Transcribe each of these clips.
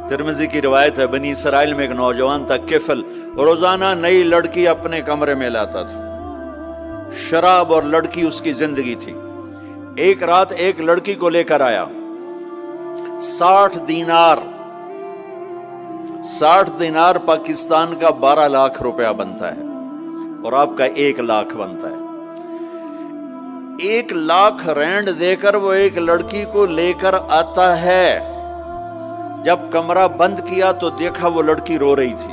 ترمذی کی روایت ہے، بنی اسرائیل میں ایک نوجوان تھا کفل، روزانہ نئی لڑکی اپنے کمرے میں لاتا تھا، شراب اور لڑکی اس کی زندگی تھی۔ ایک رات ایک لڑکی کو لے کر آیا، 60 دینار پاکستان کا 12 لاکھ روپیہ بنتا ہے، اور آپ کا 1 لاکھ بنتا ہے۔ 1 لاکھ رینڈ دے کر وہ ایک لڑکی کو لے کر آتا ہے۔ جب کمرہ بند کیا تو دیکھا وہ لڑکی رو رہی تھی،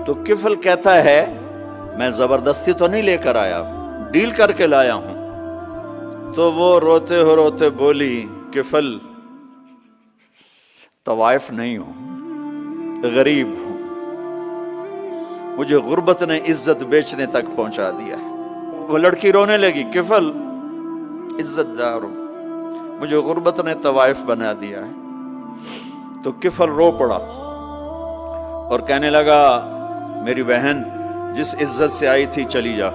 تو کفل کہتا ہے میں زبردستی تو نہیں لے کر آیا، ڈیل کر کے لایا ہوں۔ تو وہ روتے روتے بولی، کفل طوائف نہیں ہوں، غریب ہوں، مجھے غربت نے عزت بیچنے تک پہنچا دیا ہے۔ وہ لڑکی رونے لگی، کفل عزت دار ہوں، مجھے غربت نے طوائف بنا دیا ہے۔ تو کفل رو پڑا اور کہنے لگا، میری بہن جس عزت سے آئی تھی چلی جا،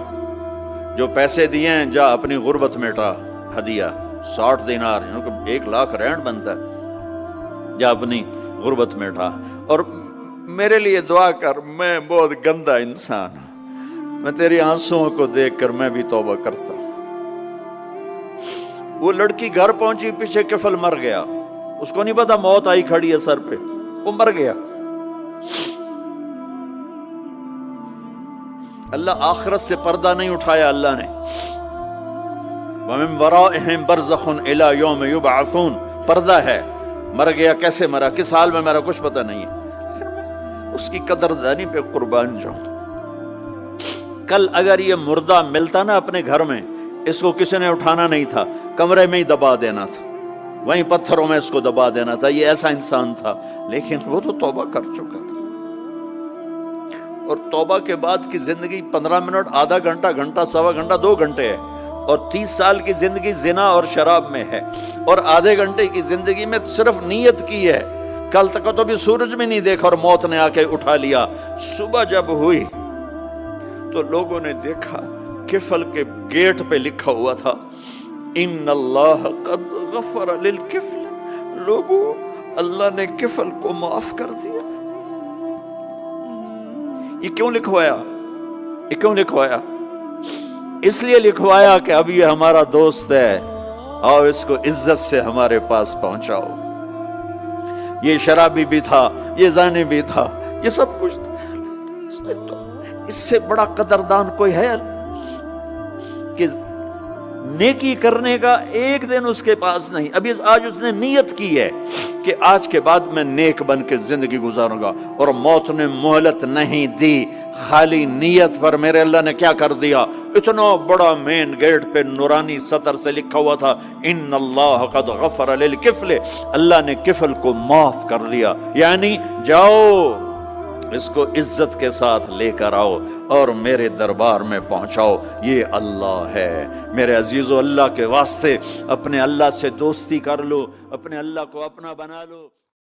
جو پیسے دیے ہیں جا اپنی غربت مٹا، ہدیہ 60 دینار 1 لاکھ رینڈ بنتا ہے، جا اپنی غربت مٹا، اور میرے لیے دعا کر، میں بہت گندا انسان ہوں، میں تیری آنسوؤں کو دیکھ کر میں بھی توبہ کرتا ہوں۔ وہ لڑکی گھر پہنچی، پیچھے کفل مر گیا، اس کو نہیں پتا موت آئی کھڑی ہے سر پہ، وہ مر گیا۔ اللہ آخرت سے پردہ نہیں اٹھایا اللہ نے، وَمِن وَرَائِهِمْ بَرْزَخٌ إِلَى يَوْمِ يُبْعَثُونَ، پردہ ہے، مر گیا، کیسے مرا، کس حال میں مرا، کچھ پتہ نہیں ہے، اس کی قدردانی پہ قربان جاؤں۔ کل اگر یہ مردہ ملتا نا اپنے گھر میں، اس کو کسی نے اٹھانا نہیں تھا، کمرے میں ہی دبا دینا تھا، وہیں پتھروں میں اس کو دبا دینا تھا، یہ ایسا انسان تھا، لیکن وہ تو توبہ کر چکا تھا۔ اور توبہ کے بعد کی زندگی 15 منٹ، آدھا گھنٹہ، گھنٹہ، سوا گھنٹہ، 2 گھنٹے ہے، اور 30 سال کی زندگی زنا اور شراب میں ہے، اور آدھے گھنٹے کی زندگی میں صرف نیت کی ہے، کل تک تو بھی سورج میں نہیں دیکھا اور موت نے آ کے اٹھا لیا۔ صبح جب ہوئی تو لوگوں نے دیکھا کفل کے گیٹ پہ لکھا ہوا تھا، ان اللہ قد غفر للکفل، لوگوں اللہ نے کفل کو معاف کر دیا۔ یہ کیوں لکھوایا؟ یہ کیوں لکھوایا؟ اس لیے لکھوایا کہ اب یہ ہمارا دوست ہے، آؤ اس کو عزت سے ہمارے پاس پہنچاؤ۔ یہ شرابی بھی تھا، یہ زانی بھی تھا، یہ سب کچھ تھا۔ اس سے بڑا قدردان کوئی ہے کہ نیکی کرنے کا ایک دن اس کے پاس نہیں؟ ابھی آج اس نے نیت کی ہے کہ آج کے بعد میں نیک بن کے زندگی گزاروں گا، اور موت نے مہلت نہیں دی، خالی نیت پر میرے اللہ نے کیا کر دیا، اتنا بڑا مین گیٹ پہ نورانی سطر سے لکھا ہوا تھا، ان اللہ قد غفر للکفل، اللہ نے کفل کو معاف کر دیا، یعنی جاؤ اس کو عزت کے ساتھ لے کر آؤ اور میرے دربار میں پہنچاؤ، یہ اللہ ہے۔ میرے عزیزو، اللہ کے واسطے اپنے اللہ سے دوستی کر لو، اپنے اللہ کو اپنا بنا لو۔